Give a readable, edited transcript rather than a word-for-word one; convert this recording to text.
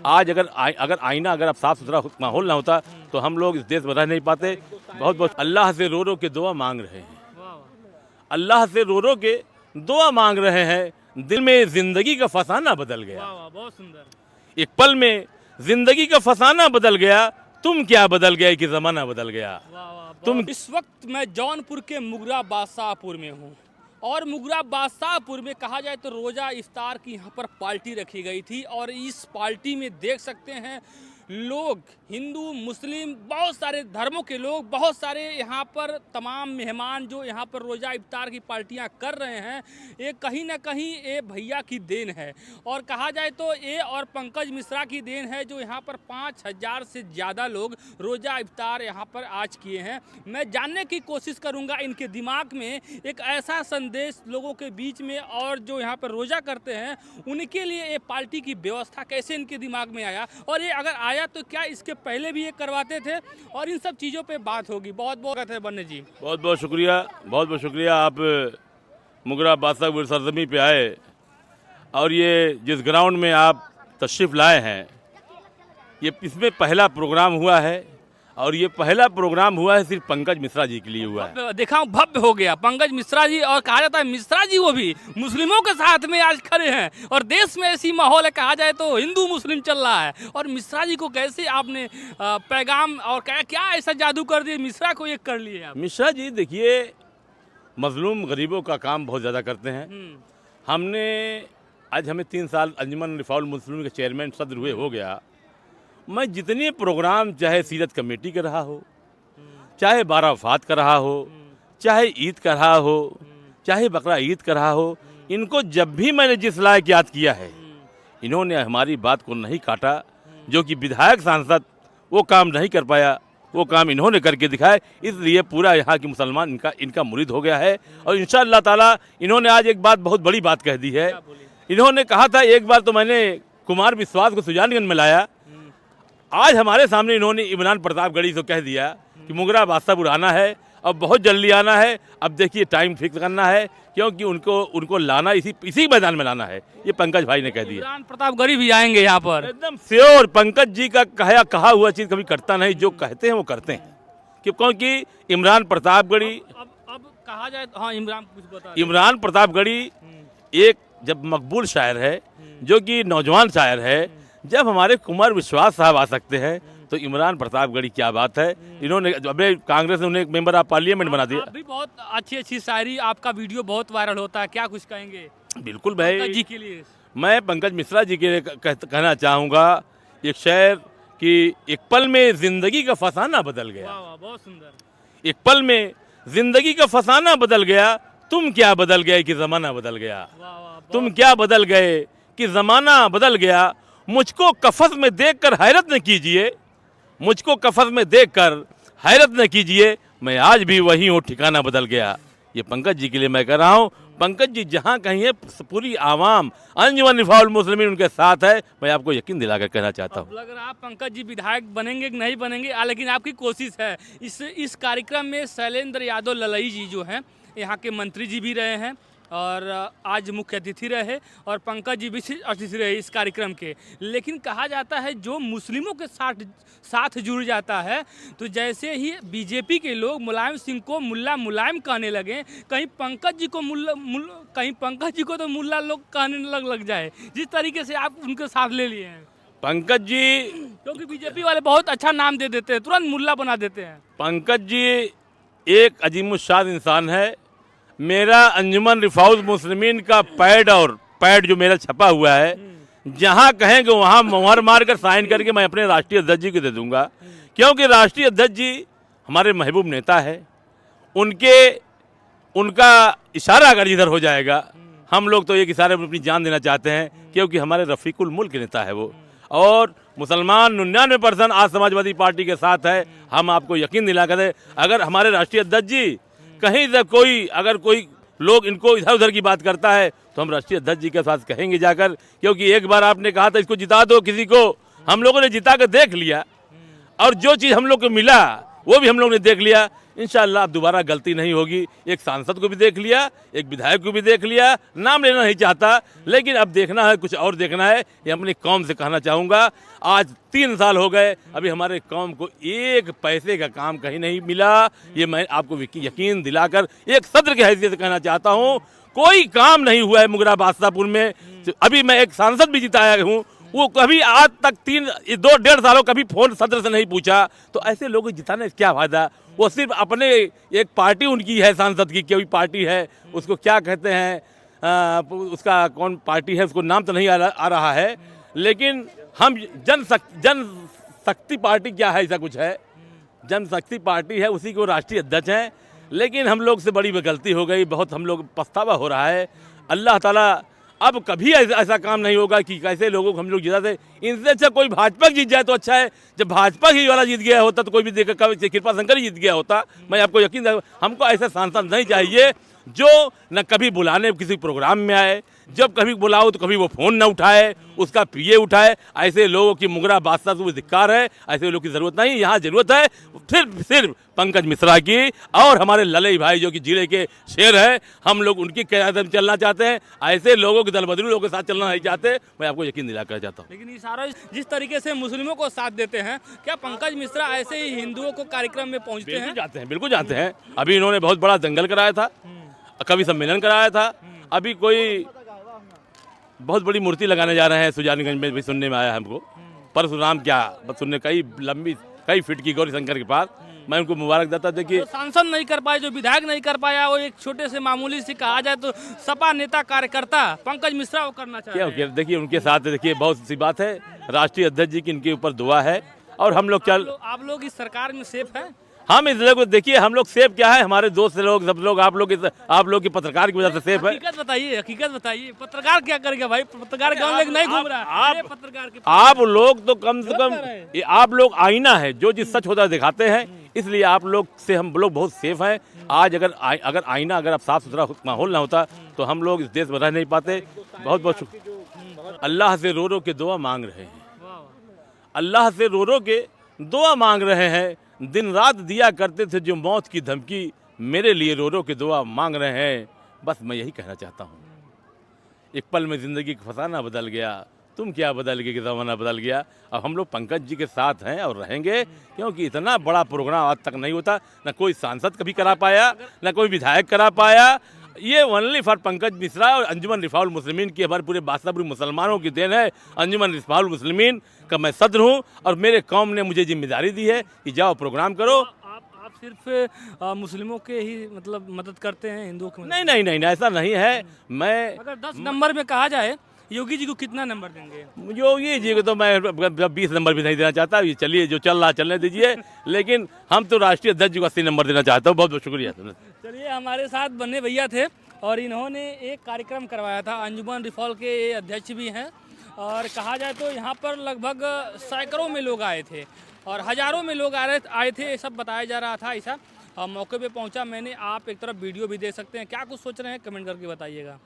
आज अगर आईना अगर अब साफ सुथरा माहौल ना होता तो हम लोग इस देश में रह नहीं पाते। बहुत बहुत अल्लाह से रो रो के दुआ मांग रहे हैं, अल्लाह से रो रो के दुआ मांग रहे हैं। दिल में जिंदगी का फसाना बदल गया, बहुत सुंदर। एक पल में जिंदगी का फसाना बदल गया, तुम क्या बदल गए कि जमाना बदल गया। तुम इस वक्त मैं जौनपुर के मुगरा बादशाहपुर में हूँ और मुगरा बादशाहपुर में कहा जाए तो रोज़ा इफ्तार की यहाँ पर पार्टी रखी गई थी और इस पार्टी में देख सकते हैं लोग, हिंदू मुस्लिम बहुत सारे धर्मों के लोग, बहुत सारे यहाँ पर तमाम मेहमान जो यहाँ पर रोज़ा इफ्तार की पार्टियाँ कर रहे हैं, ये कहीं ना कहीं ये भैया की देन है और कहा जाए तो ये और पंकज मिश्रा की देन है जो यहाँ पर 5000 से ज़्यादा लोग रोज़ा इफ्तार यहाँ पर आज किए हैं। मैं जानने की कोशिश करूँगा इनके दिमाग में एक ऐसा संदेश लोगों के बीच में और जो यहाँ पर रोज़ा करते हैं उनके लिए ये पार्टी की व्यवस्था कैसे इनके दिमाग में आया और ये अगर आया तो क्या इसके पहले भी ये करवाते थे, और इन सब चीज़ों पे बात होगी। बहुत बहुत बन्ने जी, बहुत बहुत शुक्रिया, बहुत बहुत शुक्रिया। आप मुगरा बादशाहपुर सरजमी पे आए और ये जिस ग्राउंड में आप तशरीफ़ लाए हैं ये इसमें पहला प्रोग्राम हुआ है और ये पहला प्रोग्राम हुआ है सिर्फ पंकज मिश्रा जी के लिए हुआ है। देखा भव्य हो गया पंकज मिश्रा जी, और कहा जाता है मिश्रा जी वो भी मुस्लिमों के साथ में आज खड़े हैं और देश में ऐसी माहौल है, कहा जाए तो हिंदू मुस्लिम चल रहा है और मिश्रा जी को कैसे आपने पैगाम और क्या ऐसा जादू कर दिया मिश्रा को एक कर लिए आप? मिश्रा जी देखिए मजलूम गरीबों का काम बहुत ज़्यादा करते हैं। हमने आज हमें 3 साल अंजुमन रिफाउल मुस्लिम के चेयरमैन सदर हुए हो गया। मैं जितने प्रोग्राम चाहे सीरत कमेटी का रहा हो, चाहे बारह वफात का रहा हो, चाहे ईद का रहा हो, चाहे बकरा ईद का रहा हो, इनको जब भी मैंने जिस लायक याद किया है इन्होंने हमारी बात को नहीं काटा। जो कि विधायक सांसद वो काम नहीं कर पाया वो काम इन्होंने करके दिखाया, इसलिए पूरा यहाँ की मुसलमान इनका मुरीद हो गया है। और इंशाअल्लाह ताला इन्होंने आज एक बात बहुत बड़ी बात कह दी है। इन्होंने कहा था एक बार तो मैंने कुमार विश्वास को सुजानगंज में लाया, आज हमारे सामने इन्होंने इमरान प्रतापगढ़ी से कह दिया कि मुगरा बादशाहपुर आना है, अब बहुत जल्दी आना है। अब देखिए टाइम फिक्स करना है क्योंकि उनको लाना इसी मैदान में लाना है, ये पंकज भाई ने कह दिया। इमरान प्रतापगढ़ी भी आएंगे यहाँ पर एकदम श्योर। पंकज जी का कहा हुआ चीज़ कभी करता नहीं, जो कहते हैं वो करते हैं क्योंकि इमरान प्रतापगढ़ी अब कहा जाए तो हाँ इमरान प्रतापगढ़ी एक जब मकबूल शायर है, जो कि नौजवान शायर है, जब हमारे कुमार विश्वास साहब आ सकते हैं तो इमरान प्रतापगढ़ी क्या बात है। इन्होंने अबे कांग्रेस ने उन्हें एक मेंबर ऑफ पार्लियामेंट बना दिया। अभी बहुत अच्छी शायरी, आपका वीडियो बहुत वायरल होता है, क्या कुछ कहेंगे? बिल्कुल भाई पंकज जी के लिए मैं पंकज मिश्रा जी के लिए कहना चाहूँगा एक शेर कि एक पल में जिंदगी का फसाना बदल गया। बहुत सुंदर। एक पल में जिंदगी का फसाना बदल गया, तुम क्या बदल गए कि जमाना बदल गया। तुम क्या बदल गए कि जमाना बदल गया। मुझको कफस में देखकर हैरत न कीजिए, मुझको कफस में देखकर हैरत न कीजिए, मैं आज भी वही हूँ, ठिकाना बदल गया। ये पंकज जी के लिए मैं कह रहा हूँ। पंकज जी जहाँ कहीं है पूरी आवाम अंजुमन रिफाउल मुस्लिमीन उनके साथ है, मैं आपको यकीन दिलाकर कहना चाहता हूँ। लग रहा है पंकज जी विधायक बनेंगे कि नहीं बनेंगे, लेकिन आपकी कोशिश है। इस कार्यक्रम में शैलेंद्र यादव ललई जी जो हैं यहाँ के मंत्री जी भी रहे हैं और आज मुख्य अतिथि रहे और पंकज जी भी अतिथि रहे इस कार्यक्रम के। लेकिन कहा जाता है जो मुस्लिमों के साथ जुड़ जाता है तो जैसे ही बीजेपी के लोग मुलायम सिंह को मुल्ला मुलायम कहने लगे, कहीं पंकज जी को तो मुल्ला लोग कहने लग जाए, जिस तरीके से आप उनके साथ ले लिए हैं। पंकज जी क्योंकि बीजेपी वाले बहुत अच्छा नाम दे देते हैं, तुरंत मुल्ला बना देते हैं। पंकज जी एक अजीमुशान इंसान है। मेरा अंजुमन रिफाउल मुस्लिमीन का पैड जो मेरा छपा हुआ है, जहाँ कहेंगे वहाँ मोहर मार कर साइन करके मैं अपने राष्ट्रीय अध्यक्ष जी को दे दूंगा, क्योंकि राष्ट्रीय अध्यक्ष जी हमारे महबूब नेता है। उनका इशारा अगर इधर हो जाएगा, हम लोग तो एक इशारे में अपनी जान देना चाहते हैं, क्योंकि हमारे रफ़ीकुल मुल्क नेता है वो। और मुसलमान 99% आज समाजवादी पार्टी के साथ है। हम आपको यकीन दिला कर, अगर हमारे राष्ट्रीय अध्यक्ष जी कहीं से कोई लोग इनको इधर उधर की बात करता है तो हम राष्ट्रीय अध्यक्ष जी के साथ कहेंगे जाकर, क्योंकि एक बार आपने कहा था इसको जिता दो किसी को, हम लोगों ने जिता कर देख लिया और जो चीज़ हम लोग को मिला वो भी हम लोग ने देख लिया। इंशाअल्लाह अब दोबारा गलती नहीं होगी। एक सांसद को भी देख लिया, एक विधायक को भी देख लिया, नाम लेना नहीं चाहता, लेकिन अब देखना है, कुछ और देखना है। ये अपनी कौम से कहना चाहूँगा, आज 3 साल हो गए, अभी हमारे कौम को एक पैसे का काम कहीं नहीं मिला। ये मैं आपको यकीन दिलाकर एक सदर की हैसियत से कहना चाहता हूँ, कोई काम नहीं हुआ है मुगरा बादशाहपुर में। अभी मैं एक सांसद भी जिताया हूँ, वो कभी आज तक 2-1.5 सालों कभी फोन सदर से नहीं पूछा। तो ऐसे लोगों को जिताने से क्या फायदा? वो सिर्फ अपने एक पार्टी उनकी है, सांसद की कोई पार्टी है, उसको क्या कहते हैं, उसका कौन पार्टी है, उसको नाम तो नहीं आ रहा है, लेकिन हम जनशक्ति पार्टी क्या है, ऐसा कुछ है, जनशक्ति पार्टी है, उसी को राष्ट्रीय अध्यक्ष हैं। लेकिन हम लोग से बड़ी गलती हो गई, बहुत हम लोग पछतावा हो रहा है। अल्लाह ताला अब कभी ऐसा काम नहीं होगा कि कैसे लोगों को हम लोग जिताते। इनसे अच्छा कोई भाजपा जीत जाए तो अच्छा है। जब भाजपा ही वाला जीत गया होता तो कोई भी कृपा शंकर ही जीत गया होता। मैं आपको यकीन, हमको ऐसे सांसद नहीं चाहिए जो न कभी बुलाने किसी प्रोग्राम में आए, जब कभी बुलाओ तो कभी वो फ़ोन न उठाए, उसका पीए उठाए। ऐसे लोगों की मुगरा बादशाह को धिक्कार है, ऐसे लोगों की ज़रूरत नहीं। यहाँ ज़रूरत है सिर्फ पंकज मिश्रा की और हमारे ललई भाई जो कि जिले के शेर है, हम लोग उनकी क़यादत में चलना चाहते हैं। ऐसे लोगों के दलबदलू लोगों के साथ चलना नहीं चाहते। मैं आपको यकीन दिला कर चाहता हूँ। लेकिन ये सारा जिस तरीके से मुस्लिमों को साथ देते हैं, क्या पंकज मिश्रा ऐसे ही हिंदुओं को कार्यक्रम में पहुँचते हैं? जाते हैं, बिल्कुल जाते हैं। अभी इन्होंने बहुत बड़ा दंगल कराया था, कवि सम्मेलन कराया था। अभी कोई बहुत बड़ी मूर्ति लगाने जा रहे हैं सुजानगंज में, भी सुनने में आया हमको। परशुराम क्या बस सुनने, कई फीट की गौरी शंकर के पास। मैं उनको मुबारक देता। देखिए, तो सांसद नहीं कर पाए, जो विधायक नहीं कर पाया, वो एक छोटे से मामूली से कहा जाए तो सपा नेता कार्यकर्ता पंकज मिश्रा वो करना चाहिए। क्या देखिए उनके साथ, देखिए बहुत सी बात है, राष्ट्रीय अध्यक्ष जी की इनके ऊपर दुआ है। और हम लोग आप लोग इस सरकार में सेफ है? हम इस लोग देखिए, हम लोग सेफ क्या है, हमारे दोस्त लोग सब लोग, आप लोग की पत्रकार की वजह से सेफ है। हकीकत बताइए, पत्रकार क्या करेगा भाई? पत्रकार गाँव में नहीं घूम रहा है। पत्रकार के आप लोग तो कम से कम, आप लोग आईना है, जो चीज सच होता है दिखाते हैं, इसलिए आप लोग से हम लोग बहुत सेफ हैं। आज अगर आईना अगर आप साफ सुथरा माहौल ना होता तो हम लोग इस देश में रह नहीं पाते। बहुत बहुत शुक्रिया। अल्लाह से रो रो के दुआ मांग रहे हैं, अल्लाह से रो रो के दुआ मांग रहे हैं। दिन रात दिया करते थे जो मौत की धमकी, मेरे लिए रो रो के दुआ मांग रहे हैं। बस मैं यही कहना चाहता हूँ, एक पल में ज़िंदगी का फसाना बदल गया, तुम क्या बदल गए कि ज़माना बदल गया। अब हम लोग पंकज जी के साथ हैं और रहेंगे, क्योंकि इतना बड़ा प्रोग्राम आज तक नहीं होता, न कोई सांसद कभी करा पाया, न कोई विधायक करा पाया। ये ओनली फॉर पंकज मिश्रा और अंजुमन रिफाउल मुस्लिमीन की, हमारे पूरे बादशाहपुर मुसलमानों की देन है। अंजुमन रिफाउल मुस्लिमीन का मैं सदर हूँ और मेरे कौम ने मुझे जिम्मेदारी दी है कि जाओ प्रोग्राम करो। आप सिर्फ मुस्लिमों के ही मतलब मदद करते हैं, हिंदुओं की नहीं नहीं नहीं, ऐसा नहीं है। मैं अगर 10 नंबर में कहा जाए, योगी जी को कितना नंबर देंगे? योगी जी को तो मैं 20 नंबर भी नहीं देना चाहता। ये चलिए, जो चल रहा चलने दीजिए, लेकिन हम तो राष्ट्रीय अध्यक्ष जी को 80 नंबर देना चाहता हूँ। बहुत बहुत शुक्रिया। चलिए, हमारे साथ बन्ने भैया थे और इन्होंने एक कार्यक्रम करवाया था। अंजुमन रिफॉल के अध्यक्ष भी हैं और कहा जाए तो यहाँ पर लगभग सैकड़ों में लोग आए थे और हज़ारों में लोग आए थे, सब बताया जा रहा था। ऐसा मौके पे पहुँचा मैंने, आप एक तरफ वीडियो भी देख सकते हैं। क्या कुछ सोच रहे हैं कमेंट करके बताइएगा।